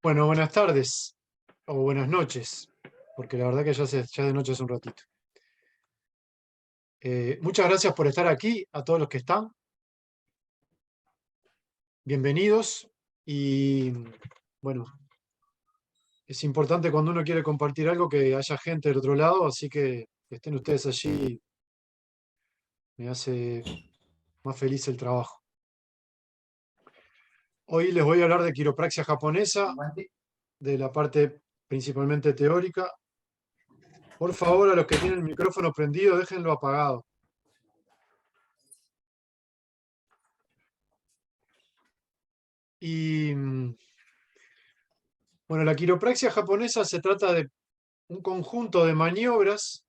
Bueno, buenas tardes o buenas noches, porque la verdad que ya de noche hace un ratito. Muchas gracias por estar aquí, a todos los que están. Bienvenidos. Y bueno, es importante cuando uno quiere compartir algo que haya gente del otro lado, así que estén ustedes allí me hace más feliz el trabajo. Hoy les voy a hablar de quiropraxia japonesa, de la parte principalmente teórica. Por favor, a los que tienen el micrófono prendido, déjenlo apagado. Y bueno, la quiropraxia japonesa se trata de un conjunto de maniobras,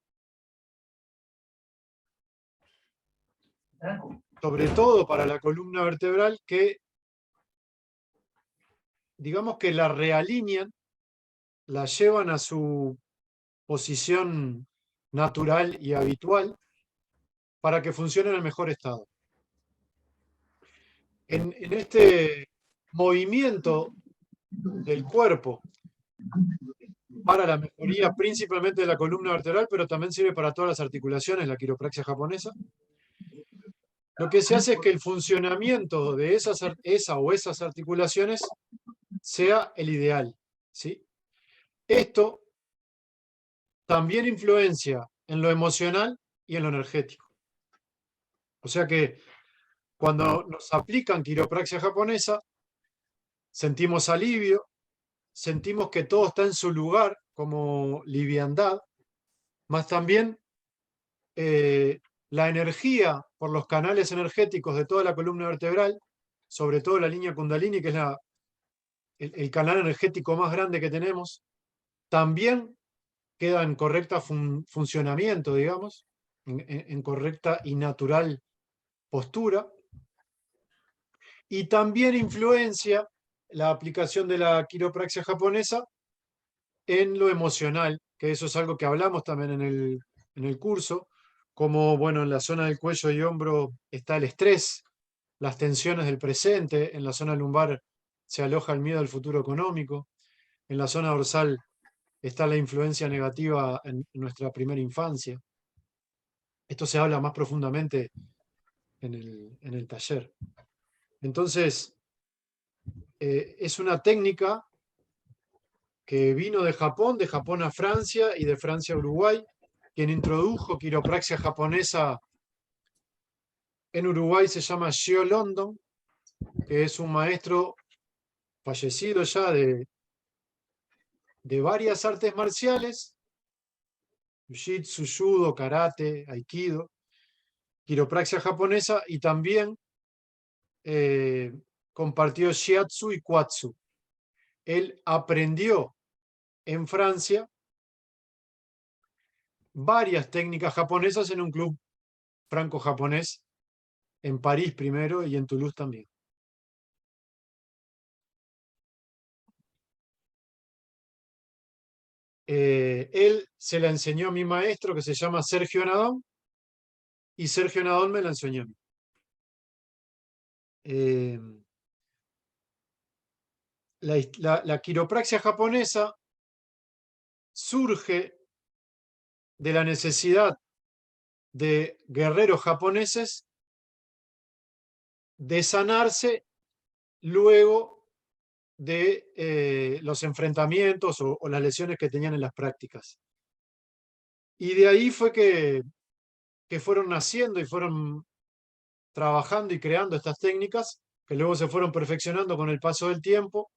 sobre todo para la columna vertebral, que digamos que la realinean, la llevan a su posición natural y habitual para que funcione en el mejor estado. En este movimiento del cuerpo para la mejoría principalmente de la columna vertebral, pero también sirve para todas las articulaciones, la quiropraxia japonesa. Lo que se hace es que el funcionamiento de esa o esas articulaciones sea el ideal, ¿sí? Esto también influencia en lo emocional y en lo energético. O sea que cuando nos aplican quiropraxia japonesa, sentimos alivio, sentimos que todo está en su lugar, como liviandad, más también la energía por los canales energéticos de toda la columna vertebral, sobre todo la línea Kundalini, que es el canal energético más grande que tenemos, también queda en correcta funcionamiento, digamos, en correcta y natural postura. Y también influencia la aplicación de la quiropraxia japonesa en lo emocional, que eso es algo que hablamos también en el curso, como bueno, en la zona del cuello y hombro está el estrés, las tensiones del presente, en la zona lumbar se aloja el miedo al futuro económico, en la zona dorsal está la influencia negativa en nuestra primera infancia. Esto se habla más profundamente en el taller. Entonces, es una técnica que vino de Japón a Francia y de Francia a Uruguay. Quien introdujo quiropraxia japonesa en Uruguay se llama Gio London, que es un maestro fallecido ya de varias artes marciales, jiu-jitsu, judo, karate, aikido, quiropraxia japonesa, y también eh, compartió shiatsu y kwatsu. Él aprendió en Francia varias técnicas japonesas en un club franco-japonés en París primero y en Toulouse también. Él se la enseñó a mi maestro que se llama Sergio Nadón y Sergio Nadón me la enseñó a mí. La quiropraxia japonesa surge de la necesidad de guerreros japoneses de sanarse luego de los enfrentamientos o las lesiones que tenían en las prácticas. Y de ahí fue que fueron naciendo y fueron trabajando y creando estas técnicas, que luego se fueron perfeccionando con el paso del tiempo.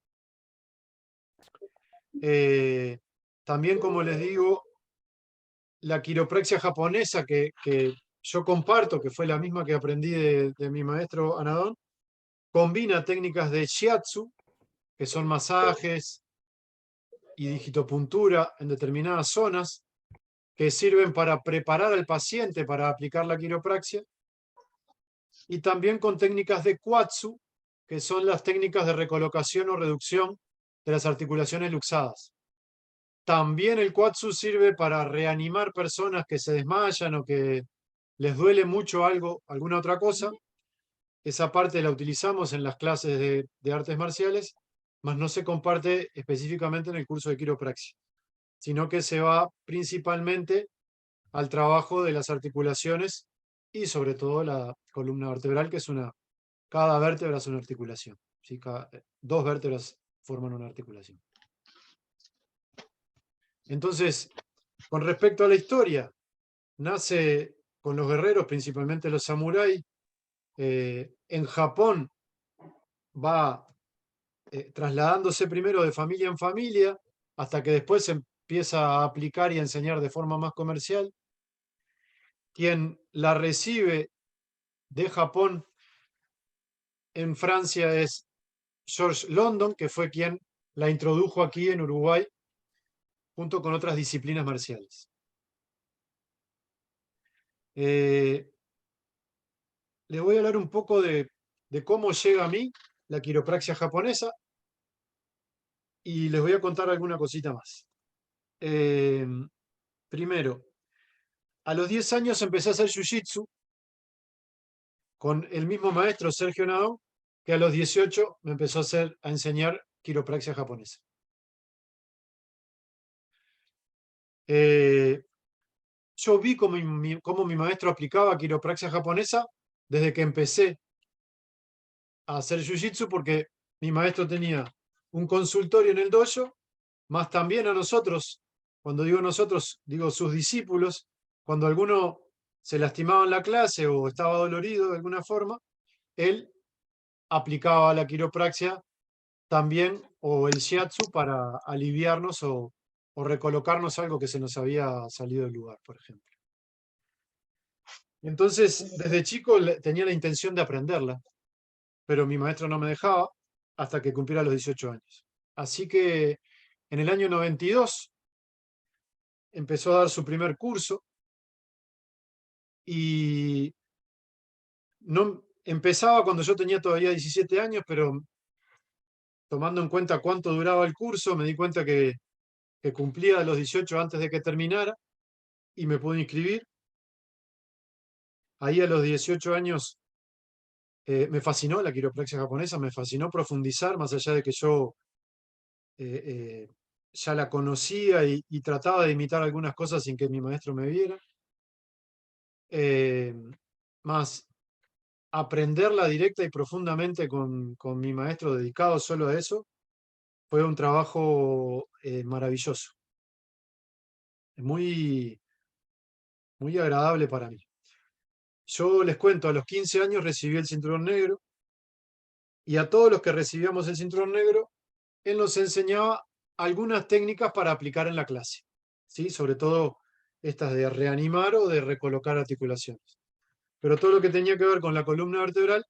También, como les digo, la quiropraxia japonesa que yo comparto, que fue la misma que aprendí de mi maestro Anadón, combina técnicas de shiatsu, que son masajes y digitopuntura en determinadas zonas, que sirven para preparar al paciente para aplicar la quiropraxia, y también con técnicas de kwatsu, que son las técnicas de recolocación o reducción de las articulaciones luxadas. También el kwatsu sirve para reanimar personas que se desmayan o que les duele mucho algo, alguna otra cosa. Esa parte la utilizamos en las clases de artes marciales. mas no se comparte específicamente en el curso de quiropraxia, sino que se va principalmente al trabajo de las articulaciones y sobre todo la columna vertebral, que es cada vértebra es una articulación, ¿sí? Dos vértebras forman una articulación. Entonces, con respecto a la historia, nace con los guerreros, principalmente los samuráis. En Japón va trasladándose primero de familia en familia, hasta que después se empieza a aplicar y a enseñar de forma más comercial. Quien la recibe de Japón en Francia es George London, que fue quien la introdujo aquí en Uruguay, junto con otras disciplinas marciales. Les voy a hablar un poco de cómo llega a mí la quiropraxia japonesa y les voy a contar alguna cosita más. Primero, a los 10 años empecé a hacer jiu-jitsu con el mismo maestro Sergio Nadón, que a los 18 me empezó a enseñar quiropraxia japonesa. Yo vi cómo mi maestro aplicaba quiropraxia japonesa desde que empecé a hacer jiu-jitsu, porque mi maestro tenía un consultorio en el dojo, más también a nosotros, cuando digo nosotros, digo sus discípulos, cuando alguno se lastimaba en la clase o estaba dolorido de alguna forma, él aplicaba la quiropraxia también o el shiatsu para aliviarnos o recolocarnos algo que se nos había salido del lugar, por ejemplo. Entonces, desde chico tenía la intención de aprenderla, pero mi maestro no me dejaba hasta que cumpliera los 18 años. Así que en el año 92 empezó a dar su primer curso y no empezaba cuando yo tenía todavía 17 años, pero tomando en cuenta cuánto duraba el curso, me di cuenta que cumplía los 18 antes de que terminara y me pude inscribir. Ahí a los 18 años me fascinó la quiropraxia japonesa, me fascinó profundizar, más allá de que yo ya la conocía y trataba de imitar algunas cosas sin que mi maestro me viera. Más aprenderla directa y profundamente con mi maestro dedicado solo a eso, fue un trabajo maravilloso, muy, muy agradable para mí. Yo les cuento, a los 15 años recibí el cinturón negro y a todos los que recibíamos el cinturón negro, él nos enseñaba algunas técnicas para aplicar en la clase, ¿sí? Sobre todo estas de reanimar o de recolocar articulaciones. Pero todo lo que tenía que ver con la columna vertebral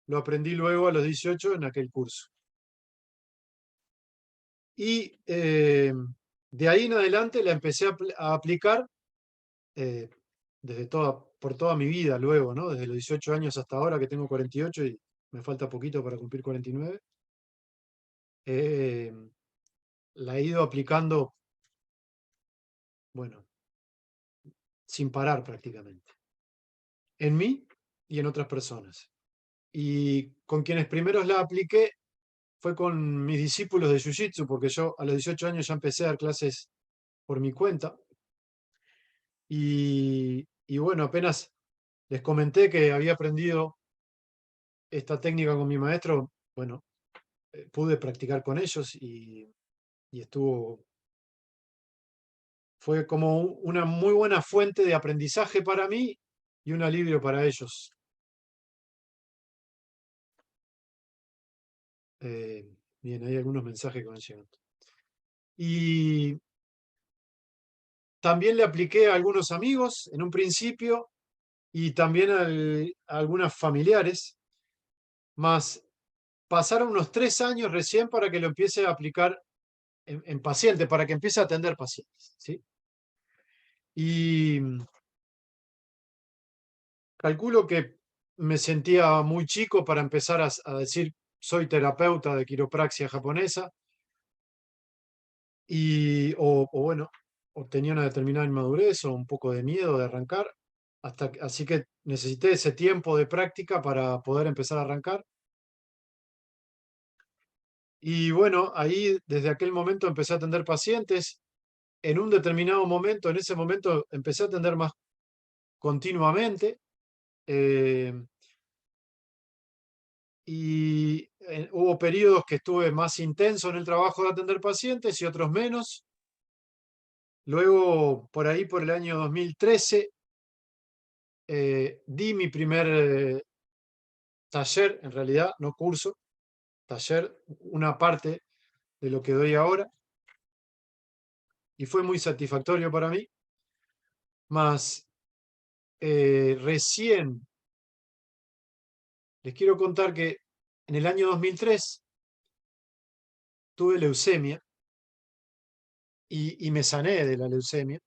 lo aprendí luego a los 18 en aquel curso. Y de ahí en adelante la empecé a aplicar por toda mi vida luego, ¿no? Desde los 18 años hasta ahora, que tengo 48 y me falta poquito para cumplir 49. La he ido aplicando, bueno, sin parar prácticamente, en mí y en otras personas. Y con quienes primeros la apliqué fue con mis discípulos de Jiu-Jitsu, porque yo a los 18 años ya empecé a dar clases por mi cuenta. Y bueno, apenas les comenté que había aprendido esta técnica con mi maestro, bueno, pude practicar con ellos y fue como una muy buena fuente de aprendizaje para mí y un alivio para ellos. Bien, hay algunos mensajes que van llegando. Y también le apliqué a algunos amigos en un principio y también a algunas familiares, más pasaron unos 3 años recién para que lo empiece a aplicar en pacientes, para que empiece a atender pacientes, ¿sí? Y calculo que me sentía muy chico para empezar a decir soy terapeuta de quiropraxia japonesa o bueno, o tenía una determinada inmadurez o un poco de miedo de arrancar, así que necesité ese tiempo de práctica para poder empezar a arrancar. Y bueno, ahí desde aquel momento empecé a atender pacientes. En un determinado momento, en ese momento empecé a atender más continuamente. eh, y hubo periodos que estuve más intenso en el trabajo de atender pacientes y otros menos. Luego, por ahí, por el año 2013, di mi primer taller, en realidad, no curso, taller, una parte de lo que doy ahora, y fue muy satisfactorio para mí. Más recién les quiero contar que en el año 2003 tuve leucemia y me sané de la leucemia.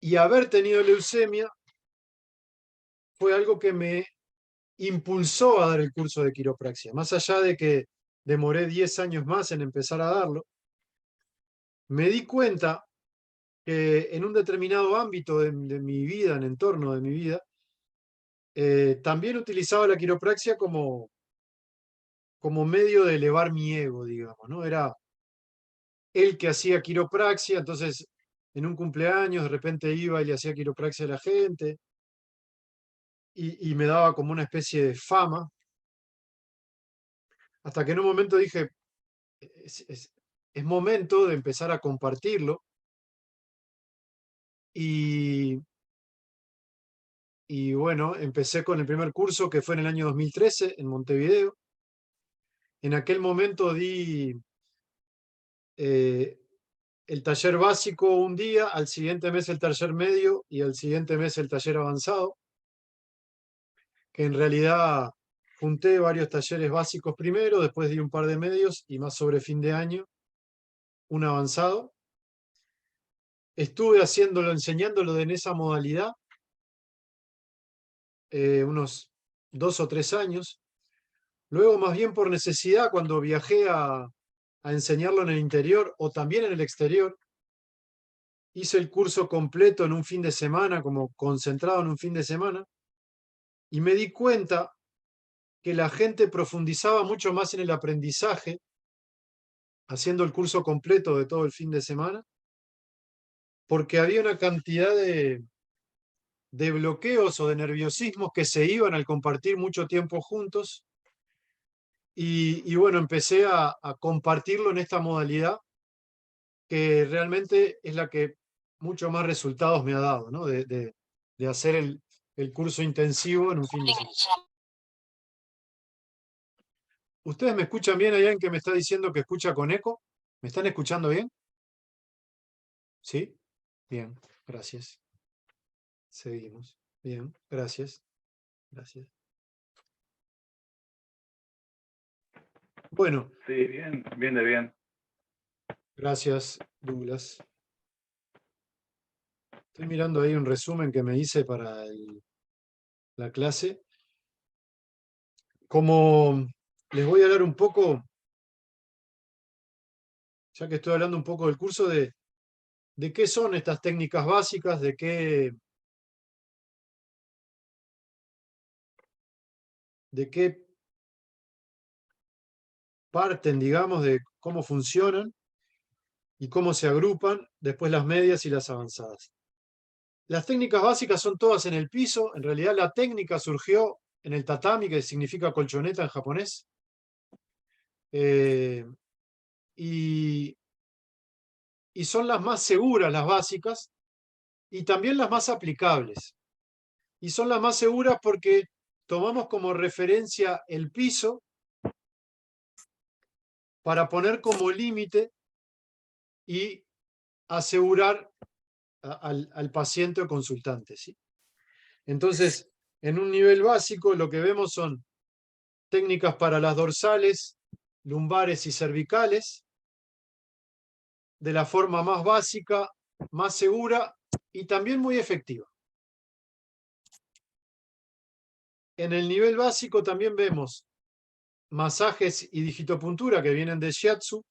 Y haber tenido leucemia fue algo que me impulsó a dar el curso de quiropraxia. Más allá de que demoré 10 años más en empezar a darlo, me di cuenta que en un determinado ámbito de mi vida, en entorno de mi vida, también utilizaba la quiropraxia como medio de elevar mi ego, digamos, ¿no? Era él que hacía quiropraxia, entonces en un cumpleaños de repente iba y le hacía quiropraxia a la gente y me daba como una especie de fama, hasta que en un momento dije, es, es- es momento de empezar a compartirlo y, y bueno, empecé con el primer curso que fue en el año 2013 en Montevideo. En aquel momento di eh, el taller básico un día, al siguiente mes el taller medio y al siguiente mes el taller avanzado, que en realidad junté varios talleres básicos primero, después di un par de medios y más sobre fin de año, un avanzado. Estuve haciéndolo, enseñándolo en esa modalidad unos 2 o 3 años. Luego, más bien por necesidad, cuando viajé a enseñarlo en el interior o también en el exterior, hice el curso completo en un fin de semana, como concentrado en un fin de semana, y me di cuenta que la gente profundizaba mucho más en el aprendizaje haciendo el curso completo de todo el fin de semana, porque había una cantidad de bloqueos o de nerviosismos que se iban al compartir mucho tiempo juntos. Y bueno, empecé a compartirlo en esta modalidad que realmente es la que mucho más resultados me ha dado, ¿no? De hacer el curso intensivo en un fin de semana. ¿Ustedes me escuchan bien allá en que me está diciendo que escucha con eco? ¿Me están escuchando bien? ¿Sí? Bien, gracias. Seguimos. Bien, gracias. Gracias. Bueno, Sí, bien, bien de bien. gracias, Douglas. Estoy mirando ahí un resumen que me hice para la clase. Como les voy a hablar un poco, ya que estoy hablando un poco del curso, de qué son estas técnicas básicas, de qué parten, digamos, de cómo funcionan y cómo se agrupan, después las medias y las avanzadas. Las técnicas básicas son todas en el piso. En realidad la técnica surgió en el tatami, que significa colchoneta en japonés. Eh, y, y son las más seguras, las básicas, y también las más aplicables. Y son las más seguras porque tomamos como referencia el piso para poner como límite y asegurar al paciente o consultante, ¿sí? Entonces, en un nivel básico, lo que vemos son técnicas para las dorsales, lumbares y cervicales, de la forma más básica, más segura y también muy efectiva. En el nivel básico también vemos masajes y digitopuntura que vienen de Shiatsu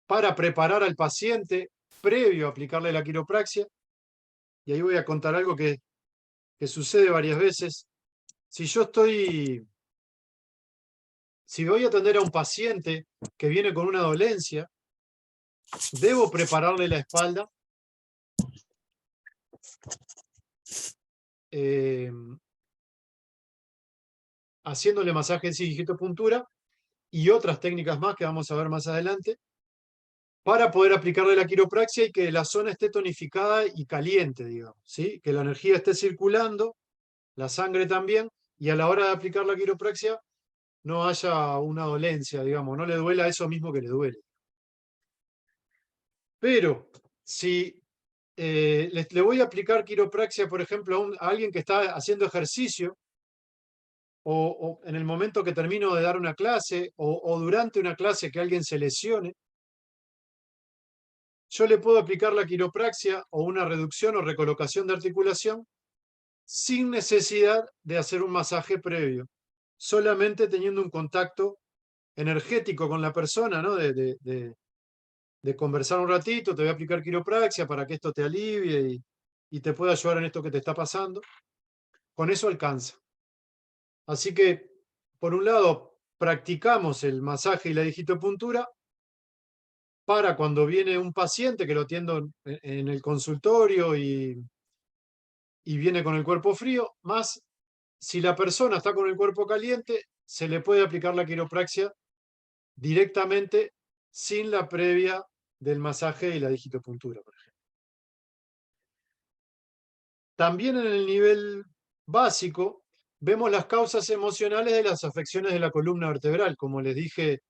para preparar al paciente previo a aplicarle la quiropraxia. Y ahí voy a contar algo que sucede varias veces. Si yo estoy si voy a atender a un paciente que viene con una dolencia, debo prepararle la espalda haciéndole masaje en digitopuntura y otras técnicas más que vamos a ver más adelante, para poder aplicarle la quiropraxia y que la zona esté tonificada y caliente, digamos, ¿sí? Que la energía esté circulando, la sangre también, y a la hora de aplicar la quiropraxia no haya una dolencia, digamos, no le duela eso mismo que le duele. Pero si le voy a aplicar quiropraxia, por ejemplo, a alguien que está haciendo ejercicio, o en el momento que termino de dar una clase, o durante una clase que alguien se lesione, yo le puedo aplicar la quiropraxia o una reducción o recolocación de articulación sin necesidad de hacer un masaje previo, solamente teniendo un contacto energético con la persona, ¿no? De conversar un ratito, te voy a aplicar quiropraxia para que esto te alivie y te pueda ayudar en esto que te está pasando. Con eso alcanza. Así que, por un lado, practicamos el masaje y la digitopuntura para cuando viene un paciente que lo atiendo en el consultorio y viene con el cuerpo frío, más si la persona está con el cuerpo caliente, se le puede aplicar la quiropraxia directamente sin la previa del masaje y la digitopuntura, por ejemplo. También en el nivel básico vemos las causas emocionales de las afecciones de la columna vertebral. Como les dije,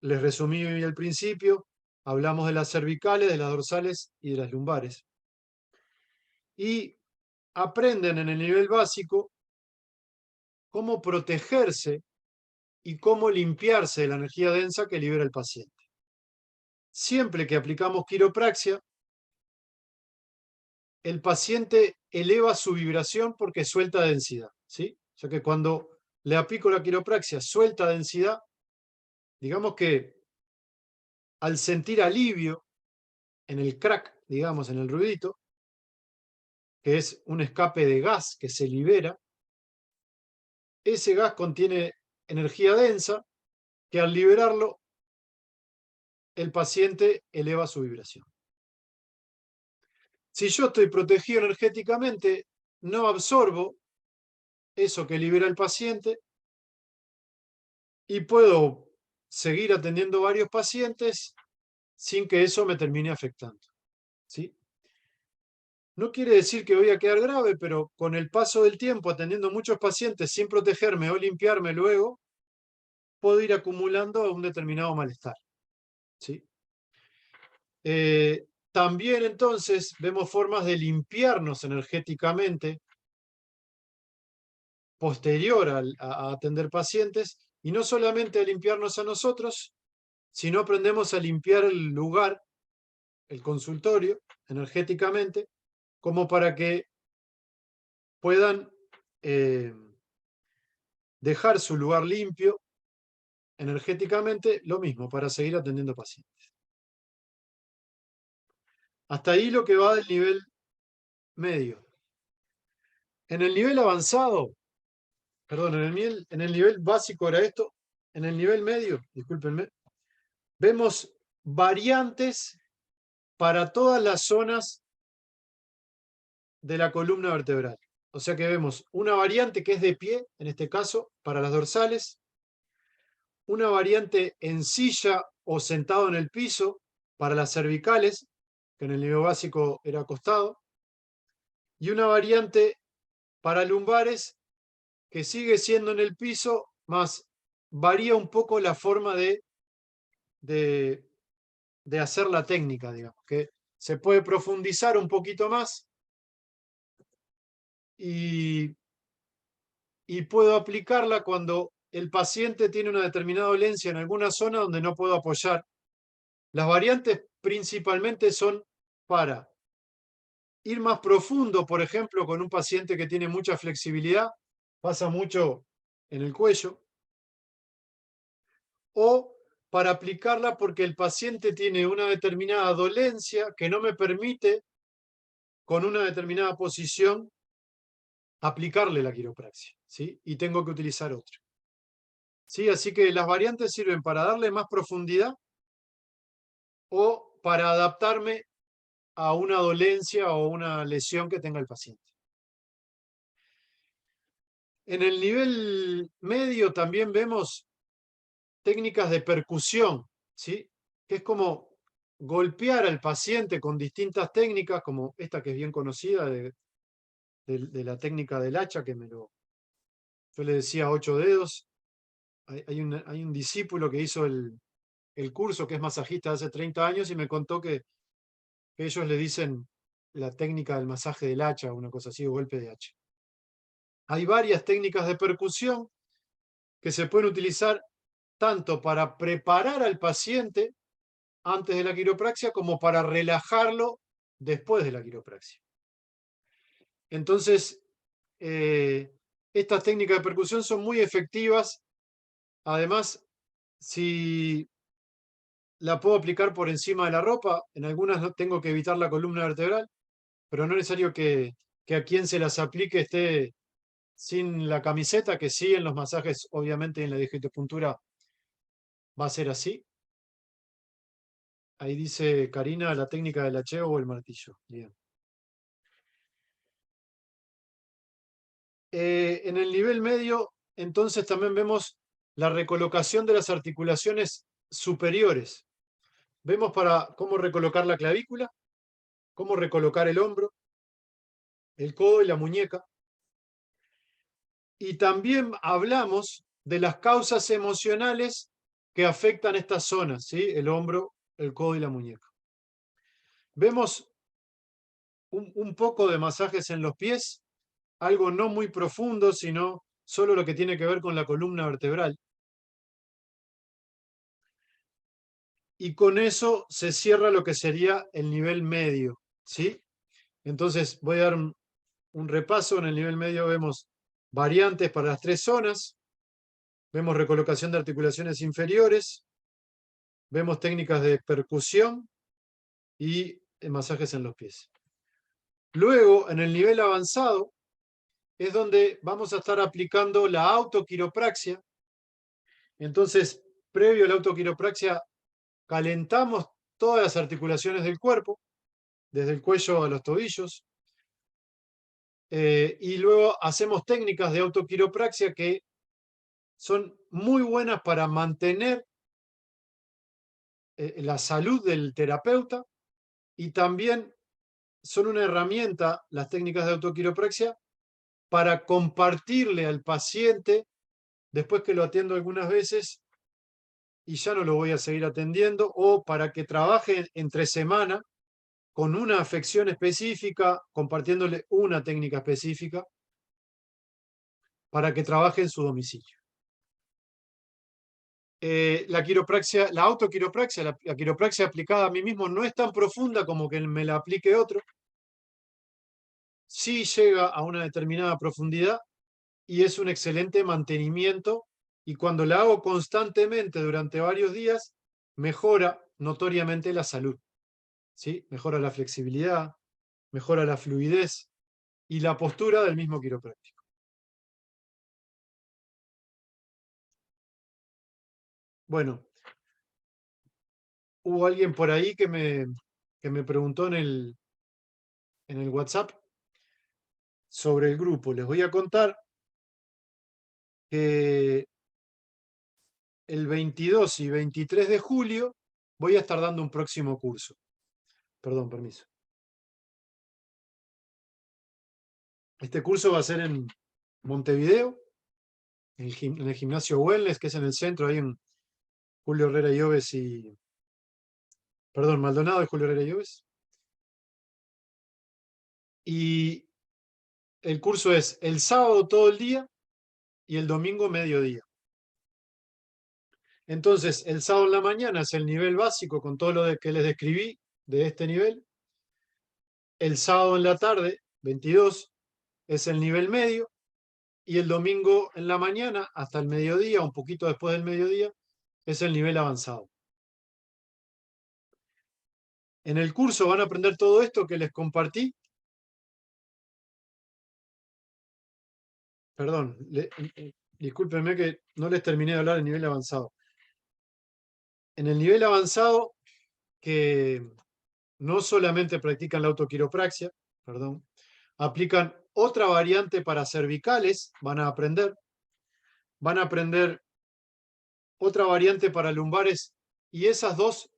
les resumí al principio, hablamos de las cervicales, de las dorsales y de las lumbares. Y aprenden en el nivel básico cómo protegerse y cómo limpiarse de la energía densa que libera el paciente. Siempre que aplicamos quiropraxia, el paciente eleva su vibración porque suelta densidad, ¿sí? O sea que cuando le aplico la quiropraxia, suelta densidad, digamos que al sentir alivio en el crack, digamos, en el ruidito, que es un escape de gas que se libera, ese gas contiene energía densa que al liberarlo, el paciente eleva su vibración. Si yo estoy protegido energéticamente, no absorbo eso que libera el paciente y puedo seguir atendiendo varios pacientes sin que eso me termine afectando, ¿sí? No quiere decir que voy a quedar grave, pero con el paso del tiempo, atendiendo muchos pacientes sin protegerme o limpiarme luego, puedo ir acumulando un determinado malestar, ¿sí? También entonces vemos formas de limpiarnos energéticamente posterior a atender pacientes, y no solamente a limpiarnos a nosotros, sino aprendemos a limpiar el lugar, el consultorio, energéticamente, como para que puedan dejar su lugar limpio energéticamente, lo mismo, para seguir atendiendo pacientes. Hasta ahí lo que va del nivel medio. En el nivel avanzado, perdón, en el nivel básico era esto, en el nivel medio, discúlpenme, vemos variantes para todas las zonas de la columna vertebral. O sea que vemos una variante que es de pie, en este caso, para las dorsales, una variante en silla o sentado en el piso para las cervicales, que en el nivel básico era acostado, y una variante para lumbares que sigue siendo en el piso, más varía un poco la forma de hacer la técnica, digamos, que se puede profundizar un poquito más y puedo aplicarla cuando el paciente tiene una determinada dolencia en alguna zona donde no puedo apoyar. Las variantes principalmente son para ir más profundo, por ejemplo, con un paciente que tiene mucha flexibilidad, pasa mucho en el cuello, o para aplicarla porque el paciente tiene una determinada dolencia que no me permite, con una determinada posición, aplicarle la quiropraxia, ¿sí? Y tengo que utilizar otra. ¿sí? Así que las variantes sirven para darle más profundidad o para adaptarme a una dolencia o una lesión que tenga el paciente. En el nivel medio también vemos técnicas de percusión, ¿sí? Que es como golpear al paciente con distintas técnicas, como esta que es bien conocida de la técnica del hacha, yo le decía 8 dedos. Hay un discípulo que hizo el curso, que es masajista de hace 30 años, y me contó que ellos le dicen la técnica del masaje del hacha, una cosa así, o golpe de hacha. Hay varias técnicas de percusión que se pueden utilizar tanto para preparar al paciente antes de la quiropraxia como para relajarlo después de la quiropraxia. Entonces, estas técnicas de percusión son muy efectivas. Además, si la puedo aplicar por encima de la ropa, en algunas no tengo que evitar la columna vertebral, pero no es necesario que a quien se las aplique esté sin la camiseta, que sí en los masajes, obviamente en la digitopuntura va a ser así. Ahí dice Karina la técnica del hacheo o el martillo. Bien. En el nivel medio, entonces también vemos la recolocación de las articulaciones superiores. Vemos para cómo recolocar la clavícula, cómo recolocar el hombro, el codo y la muñeca. Y también hablamos de las causas emocionales que afectan estas zonas, ¿sí? El hombro, el codo y la muñeca. Vemos un poco de masajes en los pies, algo no muy profundo, sino solo lo que tiene que ver con la columna vertebral. Y con eso se cierra lo que sería el nivel medio, ¿sí? Entonces voy a dar un repaso. En el nivel medio vemos variantes para las 3 zonas, vemos recolocación de articulaciones inferiores, vemos técnicas de percusión y masajes en los pies. Luego, en el nivel avanzado, es donde vamos a estar aplicando la autoquiropraxia. Entonces, previo a la autoquiropraxia, calentamos todas las articulaciones del cuerpo, desde el cuello a los tobillos, y luego hacemos técnicas de autoquiropraxia que son muy buenas para mantener la salud del terapeuta, y también son una herramienta, las técnicas de autoquiropraxia, para compartirle al paciente, después que lo atiendo algunas veces y ya no lo voy a seguir atendiendo, o para que trabaje entre semana con una afección específica, compartiéndole una técnica específica, para que trabaje en su domicilio. La quiropraxia, la autoquiropraxia, la quiropraxia aplicada a mí mismo no es tan profunda como que me la aplique otro. Sí llega a una determinada profundidad y es un excelente mantenimiento, y cuando la hago constantemente durante varios días, mejora notoriamente la salud, ¿sí? Mejora la flexibilidad, mejora la fluidez y la postura del mismo quiropráctico. Bueno, hubo alguien por ahí que me preguntó en el WhatsApp sobre el grupo. Les voy a contar que el 22 y 23 de julio voy a estar dando un próximo curso. Perdón, permiso. Este curso va a ser en Montevideo, en el gimnasio Wellness, que es en el centro, ahí en Julio Herrera Lloves y... Perdón, Maldonado y Julio Herrera Lloves. Y el curso es el sábado todo el día y el domingo mediodía. Entonces, el sábado en la mañana es el nivel básico con todo lo que les describí de este nivel. El sábado en la tarde, 22, es el nivel medio. Y el domingo en la mañana, hasta el mediodía, un poquito después del mediodía, es el nivel avanzado. En el curso van a aprender todo esto que les compartí. Perdón, discúlpenme que no les terminé de hablar del nivel avanzado. En el nivel avanzado, que no solamente practican la autoquiropraxia, perdón, aplican otra variante para cervicales, van a aprender otra variante para lumbares, y esas dos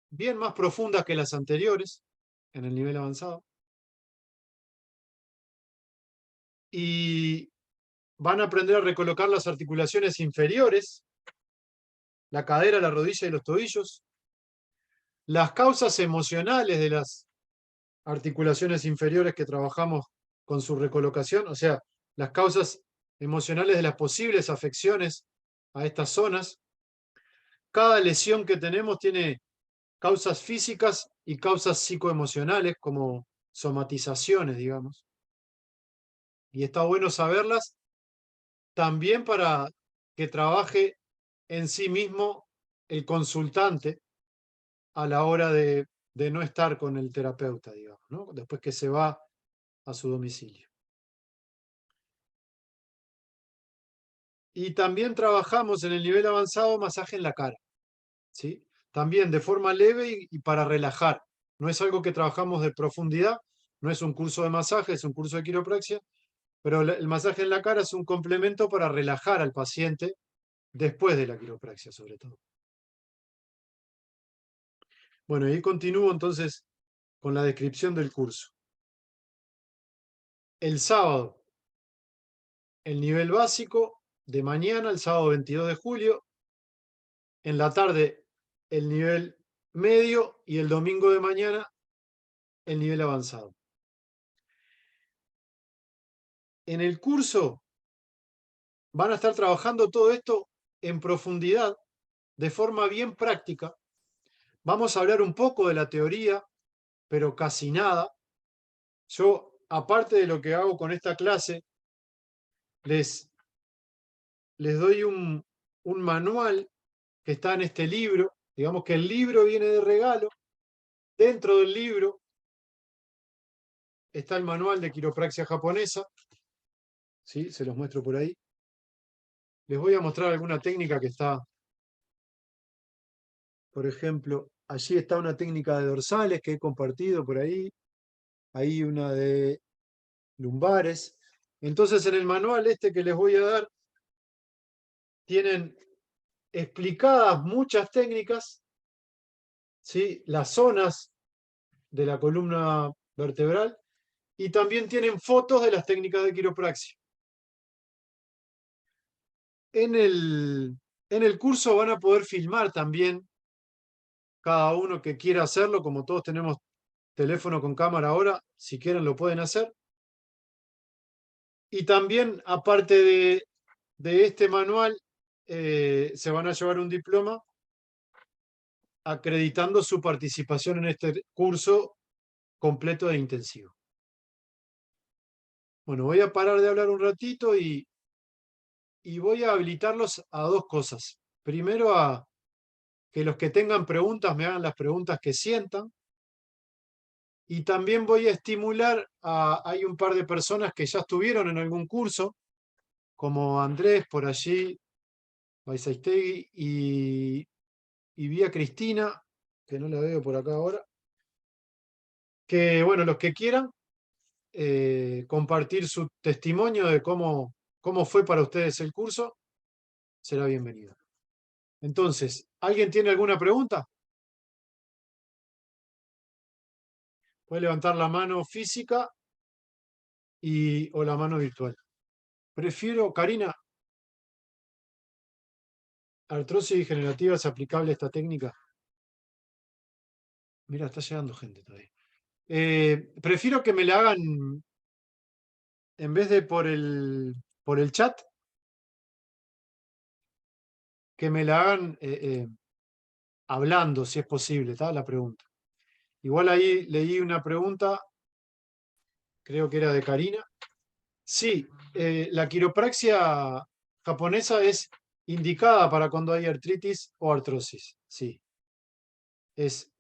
bien más profundas que las anteriores en el nivel avanzado. Y van a aprender a recolocar las articulaciones inferiores, la cadera, la rodilla y los tobillos. Las causas emocionales de las articulaciones inferiores que trabajamos con su recolocación, o sea, las causas emocionales de las posibles afecciones a estas zonas. Cada lesión que tenemos tiene causas físicas y causas psicoemocionales, como somatizaciones, digamos. Y está bueno saberlas también para que trabaje en sí mismo el consultante a la hora de no estar con el terapeuta, digamos, ¿no? Después que se va a su domicilio. Y también trabajamos en el nivel avanzado masaje en la cara, ¿sí? También de forma leve y para relajar. No es algo que trabajamos de profundidad, no es un curso de masaje, es un curso de quiropraxia, pero el masaje en la cara es un complemento para relajar al paciente después de la quiropraxia, sobre todo. Bueno, y continúo entonces con la descripción del curso. El sábado, el nivel básico de mañana, el sábado 22 de julio. En la tarde, el nivel medio, y el domingo de mañana, el nivel avanzado. En el curso van a estar trabajando todo esto en profundidad, de forma bien práctica. Vamos a hablar un poco de la teoría, pero casi nada. Yo, aparte de lo que hago con esta clase, les doy un manual que está en este libro. Digamos que el libro viene de regalo. Dentro del libro está el manual de quiropraxia japonesa. ¿Sí? Se los muestro por ahí. Les voy a mostrar alguna técnica que está, por ejemplo, allí está una técnica de dorsales que he compartido por ahí. Ahí una de lumbares. Entonces, en el manual este que les voy a dar, tienen explicadas muchas técnicas, ¿sí? Las zonas de la columna vertebral, y también tienen fotos de las técnicas de quiropraxia. En el curso van a poder filmar también, cada uno que quiera hacerlo, como todos tenemos teléfono con cámara ahora, si quieren lo pueden hacer. Y también, aparte de este manual, se van a llevar un diploma acreditando su participación en este curso completo e intensivo. Bueno, voy a parar de hablar un ratito y voy a habilitarlos a dos cosas. Primero, a que los que tengan preguntas me hagan las preguntas que sientan. Y también voy a estimular hay un par de personas que ya estuvieron en algún curso, como Andrés por allí, Baizaistegui, y vi a Cristina, que no la veo por acá ahora, que bueno, los que quieran compartir su testimonio de cómo fue para ustedes el curso, será bienvenido. Entonces, ¿alguien tiene alguna pregunta? Puede levantar la mano física o la mano virtual. Prefiero, Karina, artrosis degenerativa, ¿es aplicable esta técnica? Mira, está llegando gente todavía. Prefiero que me la hagan en vez de por el chat, que me la hagan hablando, si es posible, ¿tá? La pregunta. Igual ahí leí una pregunta, creo que era de Karina. Sí, la quiropraxia japonesa es indicada para cuando hay artritis o artrosis. Sí, es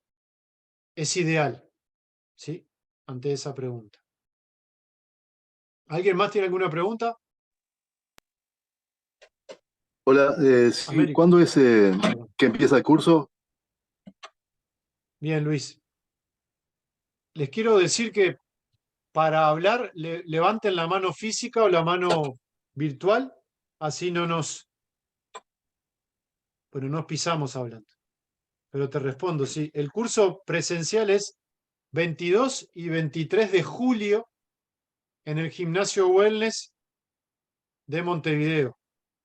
ideal, ¿sí? Ante esa pregunta. ¿Alguien más tiene alguna pregunta? Hola, sí, Américo, ¿cuándo es perdón. que empieza el curso? Bien, Luis. Les quiero decir que para hablar, levanten la mano física o la mano virtual, así bueno, nos pisamos hablando. Pero te respondo, sí. El curso presencial es 22 y 23 de julio en el Gimnasio Wellness de Montevideo.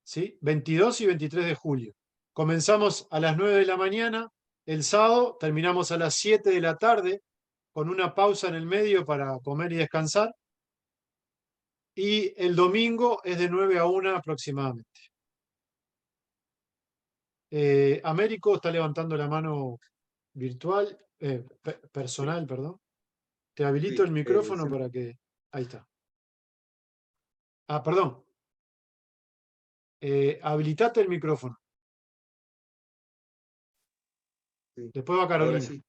¿Sí? 22 y 23 de julio. Comenzamos a las 9 de la mañana, el sábado terminamos a las 7 de la tarde, con una pausa en el medio para comer y descansar. Y el domingo es de 9 a 1 aproximadamente. Américo está levantando la mano virtual, Sí, personal, perdón. Te habilito sí, el micrófono para que... Ahí está. Ah, perdón. Habilitate el micrófono. sí. Después va Ahora Carolina. sí,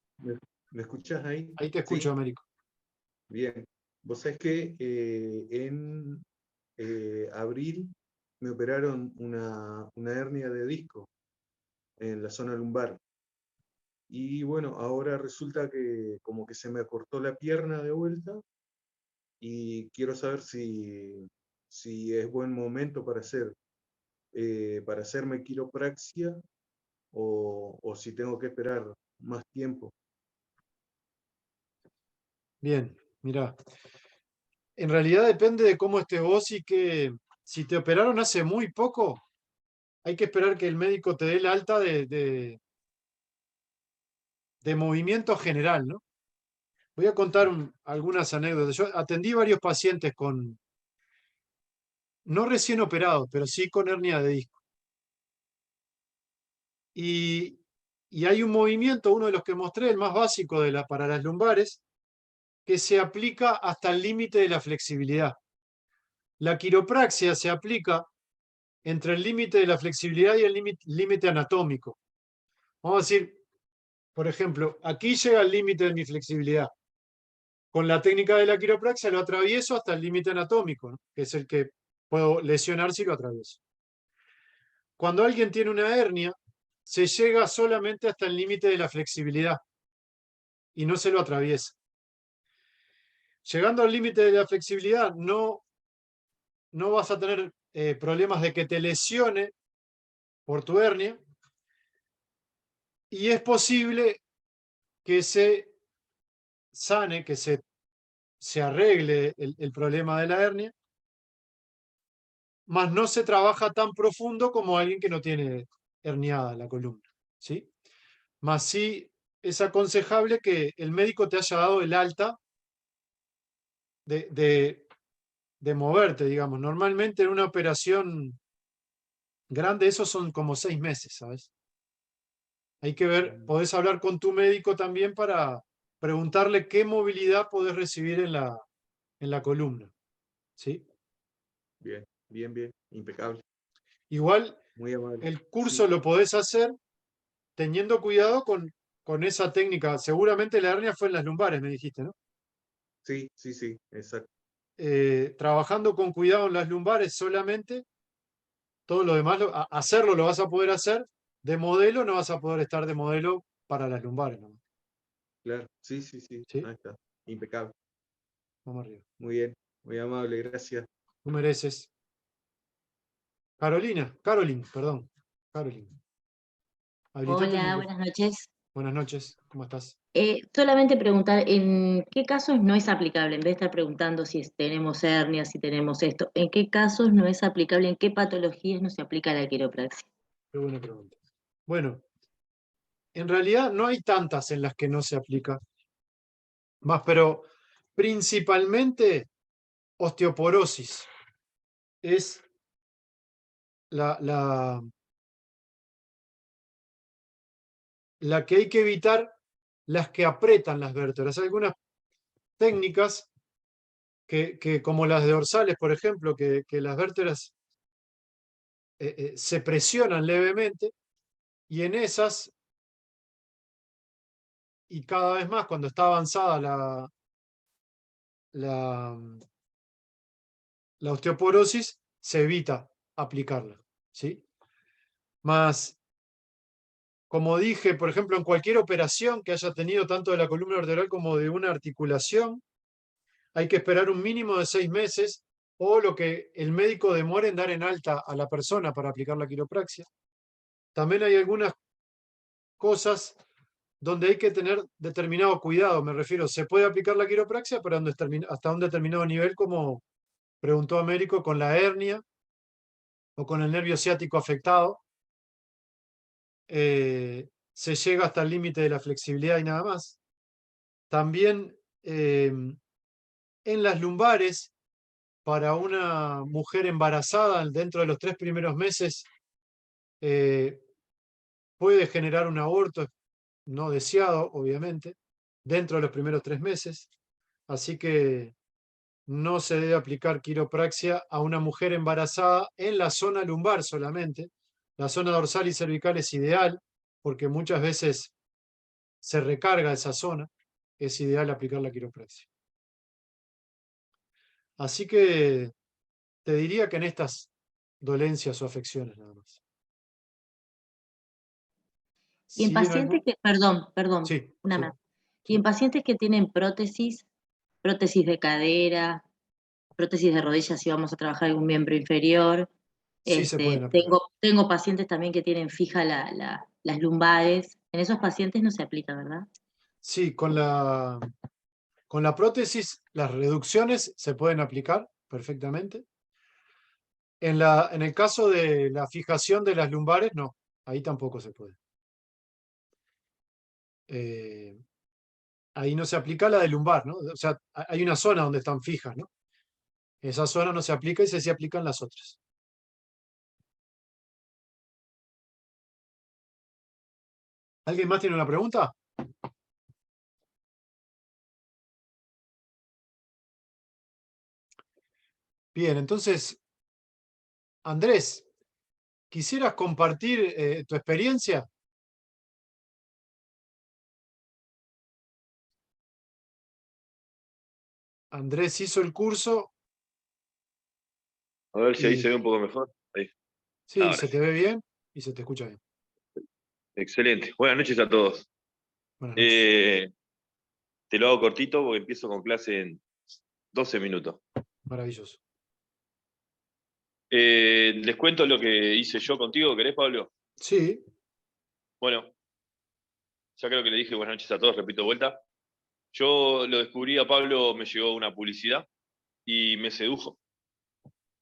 ¿me escuchás ahí? Ahí te escucho, Sí, Américo. bien. Vos sabés que en abril me operaron una hernia de disco en la zona lumbar. Y bueno, ahora resulta que como que se me acortó la pierna de vuelta y quiero saber si es buen momento para hacerme quiropraxia o si tengo que esperar más tiempo. Bien, mirá. En realidad depende de cómo estés vos y que si te operaron hace muy poco, hay que esperar que el médico te dé el alta de movimiento general, ¿no? Voy a contar algunas anécdotas. Yo atendí varios pacientes no recién operados, pero sí con hernia de disco. Y, y hay un movimiento, uno de los que mostré, el más básico para las lumbares, que se aplica hasta el límite de la flexibilidad. La quiropraxia se aplica entre el límite de la flexibilidad y el límite anatómico. Vamos a decir, por ejemplo, aquí llega el límite de mi flexibilidad. Con la técnica de la quiropraxia lo atravieso hasta el límite anatómico, ¿no? Que es el que puedo lesionar si lo atravieso. Cuando alguien tiene una hernia, se llega solamente hasta el límite de la flexibilidad y no se lo atraviesa. Llegando al límite de la flexibilidad, no vas a tener problemas de que te lesione por tu hernia y es posible que se sane, que se arregle el problema de la hernia, mas no se trabaja tan profundo como alguien que no tiene herniada la columna, ¿sí? Mas sí es aconsejable que el médico te haya dado el alta de, de, de moverte, digamos. Normalmente en una operación grande, esos son como 6 meses, ¿sabes? Hay que ver, podés hablar con tu médico también para preguntarle qué movilidad podés recibir en la columna, ¿sí? Bien, bien, bien, impecable, Igual muy amable. el Sí, curso lo podés hacer teniendo cuidado con esa técnica. Seguramente la hernia fue en las lumbares, me dijiste, ¿no? sí, sí, sí, exacto. Trabajando con cuidado en las lumbares solamente, todo lo demás, hacerlo lo vas a poder hacer, de modelo no vas a poder estar de modelo para las lumbares, ¿no? Claro, sí, sí, sí, ¿Sí? ahí está, impecable. Vamos arriba. Muy bien, muy amable, gracias. Tú mereces. Caroline, perdón. Caroline. Habilitate el Hola, micrófono. buenas noches. Buenas noches, ¿cómo estás? Solamente preguntar, ¿en qué casos no es aplicable? En vez de estar preguntando si tenemos hernias, si tenemos esto, ¿en qué casos no es aplicable? ¿En qué patologías no se aplica la quiropraxia? Qué buena pregunta. Bueno, en realidad no hay tantas en las que no se aplica, más, pero principalmente osteoporosis es la, la, la que hay que evitar, las que apretan las vértebras. Hay algunas técnicas como las de dorsales, por ejemplo, que las vértebras se presionan levemente y en esas, y cada vez más cuando está avanzada la, la osteoporosis, se evita aplicarla, ¿sí? Más, como dije, por ejemplo, en cualquier operación que haya tenido tanto de la columna vertebral como de una articulación, hay que esperar un mínimo de 6 meses o lo que el médico demore en dar en alta a la persona para aplicar la quiropraxia. También hay algunas cosas donde hay que tener determinado cuidado. Me refiero, se puede aplicar la quiropraxia, pero hasta un determinado nivel, como preguntó Américo, con la hernia o con el nervio ciático afectado. Se llega hasta el límite de la flexibilidad y nada más. También en las lumbares, para una mujer embarazada, dentro de los 3 primeros meses, puede generar un aborto no deseado, obviamente, dentro de los primeros 3 meses. Así que no se debe aplicar quiropraxia a una mujer embarazada en la zona lumbar solamente. La zona dorsal y cervical es ideal, porque muchas veces se recarga esa zona. Es ideal aplicar la quiropraxia. Así que te diría que en estas dolencias o afecciones nada más. Y en ¿Sí, pacientes que, perdón, Sí, una sí. más. Y en pacientes que tienen prótesis de cadera, prótesis de rodilla si vamos a trabajar algún miembro inferior. Sí se pueden aplicar. Tengo pacientes también que tienen fija las lumbares. En esos pacientes no se aplica, ¿verdad? Sí, con la prótesis las reducciones se pueden aplicar perfectamente. En el caso de la fijación de las lumbares, no, ahí tampoco se puede. Ahí no se aplica la de lumbar, ¿no? O sea, hay una zona donde están fijas, ¿no? Esa zona no se aplica y se aplican las otras. ¿Alguien más tiene una pregunta? Bien, entonces, Andrés, ¿quisieras compartir tu experiencia? Andrés hizo el curso A ver si ahí y se ve un poco mejor. Ahí, sí, ahora se te sí. ve bien y se te escucha bien. Excelente. Buenas noches a todos. Buenas noches. Te lo hago cortito porque empiezo con clase en 12 minutos. Maravilloso. Les cuento lo que hice yo contigo, ¿querés, Pablo? Sí, Bueno, ya creo que le dije buenas noches a todos, repito de vuelta. Yo lo descubrí a Pablo, me llegó una publicidad y me sedujo.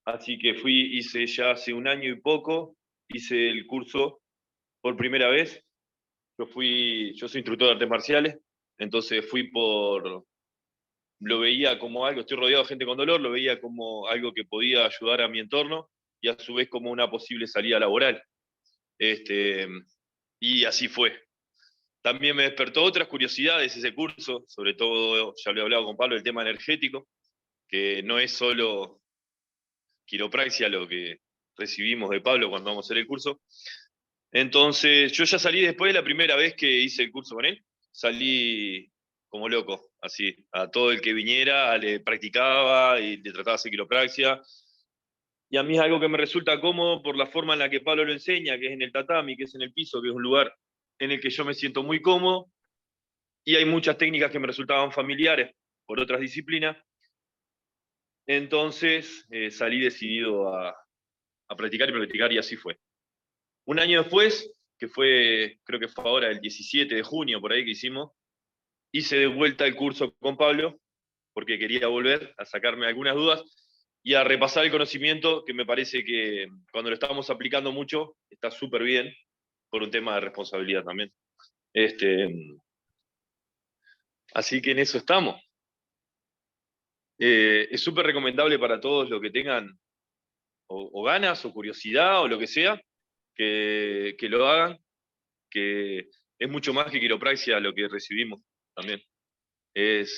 Así que hice ya hace un año y poco, hice el curso por primera vez. Yo soy instructor de artes marciales, entonces lo veía como algo, estoy rodeado de gente con dolor, lo veía como algo que podía ayudar a mi entorno y a su vez como una posible salida laboral. Y así fue. También me despertó otras curiosidades ese curso, sobre todo, ya lo he hablado con Pablo, el tema energético, que no es solo quiropraxia lo que recibimos de Pablo cuando vamos a hacer el curso. Entonces, yo ya salí después de la primera vez que hice el curso con él, salí como loco, así, a todo el que viniera le practicaba y le trataba de hacer quiropraxia. Y a mí es algo que me resulta cómodo por la forma en la que Pablo lo enseña, que es en el tatami, que es en el piso, que es un lugar en el que yo me siento muy cómodo. Y hay muchas técnicas que me resultaban familiares por otras disciplinas. Entonces salí decidido a practicar y así fue. Un año después, creo que fue ahora el 17 de junio, por ahí que hicimos, hice de vuelta el curso con Pablo, porque quería volver a sacarme algunas dudas y a repasar el conocimiento, que me parece que cuando lo estamos aplicando mucho, está súper bien, por un tema de responsabilidad también. Así que en eso estamos. Es súper recomendable para todos los que tengan o ganas o curiosidad o lo que sea, que lo hagan, que es mucho más que quiropraxia lo que recibimos también. El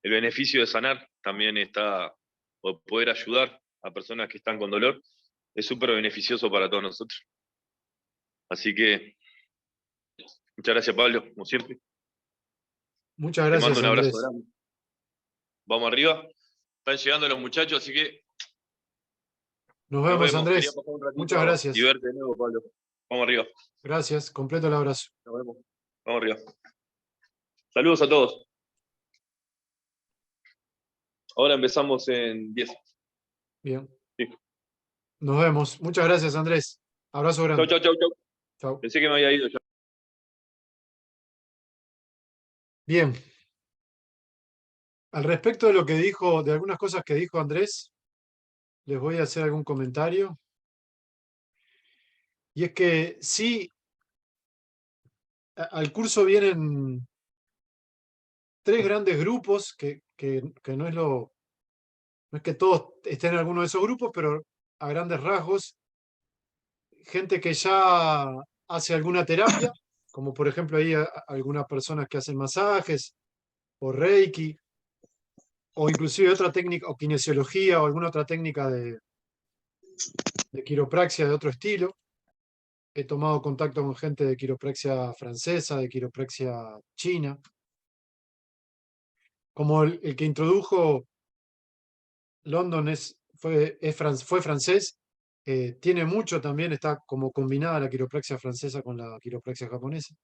beneficio de sanar también está, o poder ayudar a personas que están con dolor, es súper beneficioso para todos nosotros. Así que, muchas gracias, Pablo, como siempre. muchas Te mando gracias, un abrazo Andrés. grande. Vamos arriba. Están llegando los muchachos, así que Nos Nos vemos, vemos. Andrés. Quería pasar un ratito Muchas gracias. y verte de nuevo, Pablo. Vamos arriba. Gracias. Completo el abrazo. Nos vemos. Vamos arriba. Saludos a todos. Ahora empezamos en 10. Bien. Sí. Nos vemos. Muchas gracias, Andrés. Abrazo Chau, grande. chau, chau, chau. Chau. Pensé que me había ido ya. Bien. Al respecto de lo que dijo, de algunas cosas que dijo Andrés, les voy a hacer algún comentario. Y es que sí, al curso vienen 3 grandes grupos, que no es que todos estén en alguno de esos grupos, pero a grandes rasgos, gente que ya hace alguna terapia, como por ejemplo ahí algunas personas que hacen masajes, o Reiki, o inclusive otra técnica, o kinesiología, o alguna otra técnica de quiropraxia de otro estilo. He tomado contacto con gente de quiropraxia francesa, de quiropraxia china. Como el que introdujo London fue francés, tiene mucho también, está como combinada la quiropraxia francesa con la quiropraxia japonesa.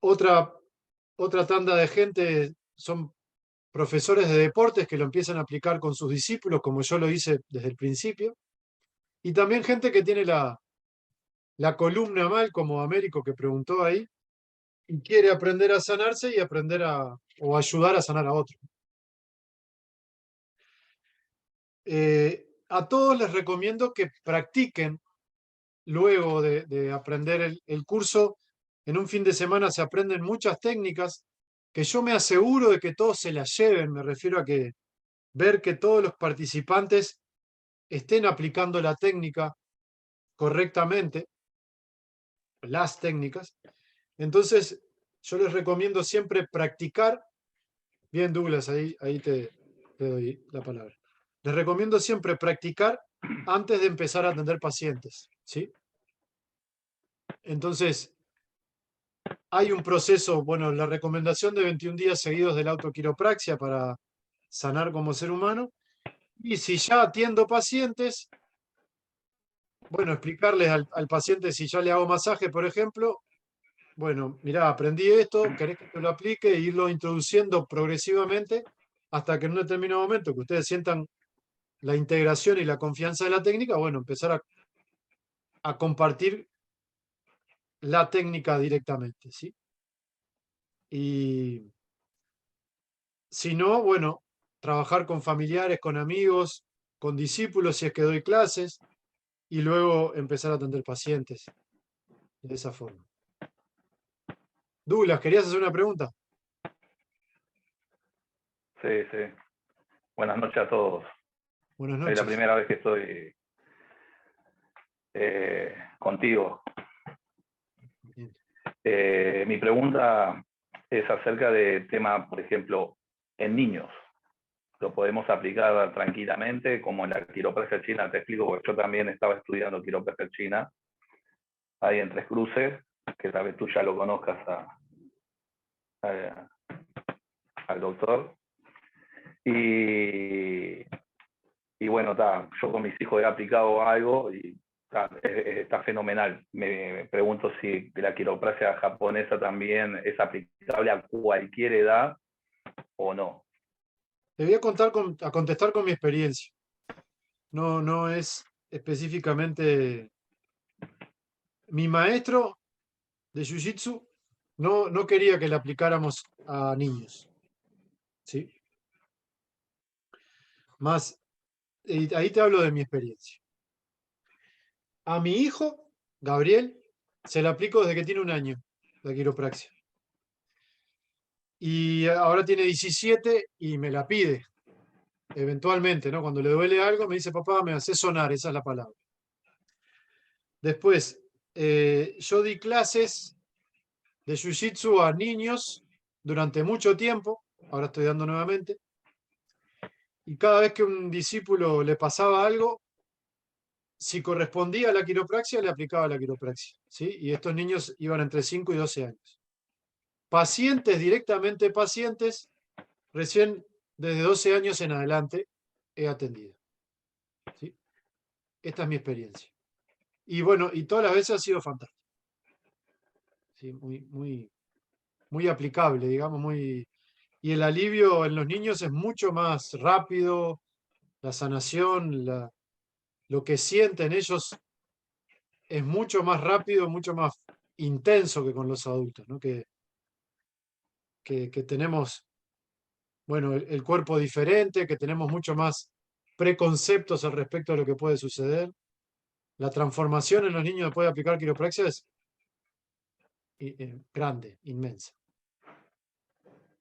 Otra tanda de gente son profesores de deportes que lo empiezan a aplicar con sus discípulos, como yo lo hice desde el principio. Y también gente que tiene la columna mal, como Américo que preguntó ahí, y quiere aprender a sanarse y o ayudar a sanar a otro. A todos les recomiendo que practiquen luego de aprender el curso. En un fin de semana se aprenden muchas técnicas que yo me aseguro de que todos se las lleven. Me refiero a que ver que todos los participantes estén aplicando la técnica correctamente, las técnicas. Entonces, yo les recomiendo siempre practicar. Bien, Douglas, ahí te doy la palabra. Les recomiendo siempre practicar antes de empezar a atender pacientes, ¿sí? Entonces, hay un proceso, bueno, la recomendación de 21 días seguidos de la autoquiropraxia para sanar como ser humano. Y si ya atiendo pacientes, bueno, explicarles al paciente, si ya le hago masaje, por ejemplo, bueno, mirá, aprendí esto, querés que te lo aplique e irlo introduciendo progresivamente hasta que en un determinado momento que ustedes sientan la integración y la confianza de la técnica, bueno, empezar a compartir la técnica directamente, ¿sí? Y si no, bueno, trabajar con familiares, con amigos, con discípulos si es que doy clases, y luego empezar a atender pacientes de esa forma. Douglas, ¿querías hacer una pregunta? Sí, sí. Buenas noches a todos. Buenas Es noches. la primera vez que estoy contigo. Mi pregunta es acerca del tema, por ejemplo, en niños. Lo podemos aplicar tranquilamente, como en la quiropraxia china, te explico, porque yo también estaba estudiando quiropraxia china, ahí en Tres Cruces, que tal vez tú ya lo conozcas al doctor. Y bueno, yo con mis hijos he aplicado algo y está fenomenal. Me pregunto si la quiropraxia japonesa también es aplicable a cualquier edad o no. Te voy a contestar con mi experiencia. No es específicamente. Mi maestro de Jiu-Jitsu no quería que le aplicáramos a niños, ¿sí? Más, ahí te hablo de mi experiencia. A mi hijo, Gabriel, se la aplico desde que tiene 1 año, la quiropraxia. Y ahora tiene 17 y me la pide, eventualmente, ¿no? Cuando le duele algo, me dice, papá, me hace sonar, esa es la palabra. Después, yo di clases de Jiu-Jitsu a niños durante mucho tiempo, ahora estoy dando nuevamente, y cada vez que un discípulo le pasaba algo, si correspondía a la quiropraxia, le aplicaba la quiropraxia, ¿sí? Y estos niños iban entre 5 y 12 años. Pacientes, directamente pacientes, recién desde 12 años en adelante he atendido. ¿sí? Esta es mi experiencia. Y bueno, y todas las veces ha sido fantástico. ¿Sí? Muy aplicable, digamos, muy... Y el alivio en los niños es mucho más rápido, la sanación, lo que sienten ellos es mucho más rápido, mucho más intenso que con los adultos, ¿no? Que tenemos, bueno, el cuerpo diferente, que tenemos mucho más preconceptos al respecto de lo que puede suceder. La transformación en los niños después de aplicar quiropraxia es grande, inmensa.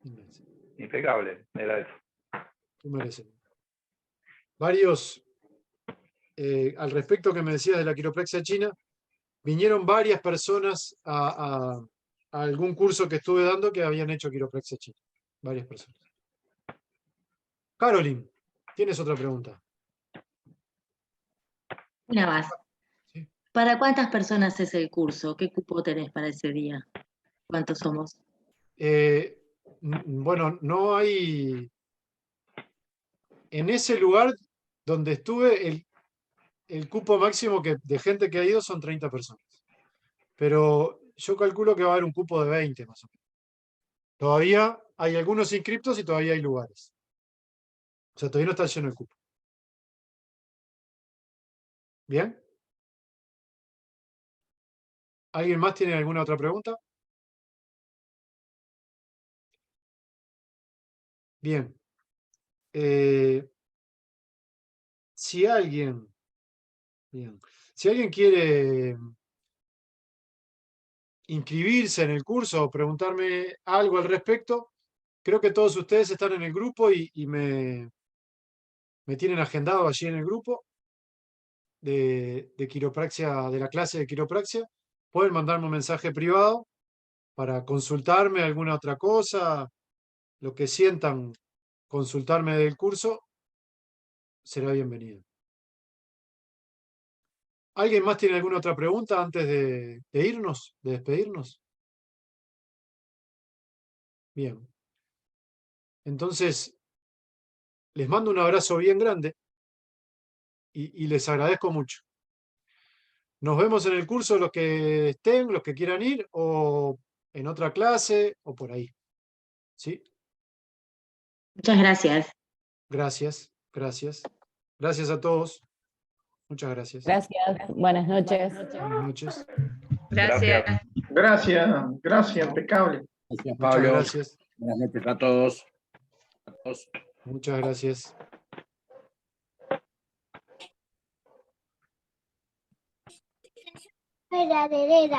Inmensa. Impecable, era eso. Tú mereces. Varios, al respecto que me decías de la quiropraxia china, vinieron varias personas a algún curso que estuve dando que habían hecho quiropraxia china. Varias personas. Caroline, ¿tienes otra pregunta? Una más. Sí. ¿Para cuántas personas es el curso? ¿Qué cupo tenés para ese día? ¿Cuántos somos? Bueno, no hay... En ese lugar donde estuve, el cupo máximo de gente que ha ido son 30 personas. Pero yo calculo que va a haber un cupo de 20 más o menos. Todavía hay algunos inscriptos y todavía hay lugares. O sea, todavía no está lleno el cupo. ¿Bien? ¿Alguien más tiene alguna otra pregunta? Bien. Si alguien quiere inscribirse en el curso o preguntarme algo al respecto, creo que todos ustedes están en el grupo y me tienen agendado allí en el grupo de quiropraxia, de la clase de quiropraxia. Pueden mandarme un mensaje privado para consultarme alguna otra cosa, lo que sientan consultarme del curso, será bienvenido. ¿Alguien más tiene alguna otra pregunta antes de irnos, de despedirnos? Bien. Entonces, les mando un abrazo bien grande y les agradezco mucho. Nos vemos en el curso los que estén, los que quieran ir, o en otra clase, o por ahí. ¿Sí? Muchas gracias. Gracias, gracias. Gracias a todos. Muchas gracias. Gracias, buenas noches. Buenas noches. Gracias. Gracias, impecable. Gracias, Muchas Pablo. gracias. Buenas noches a todos. Muchas gracias. Verdadera.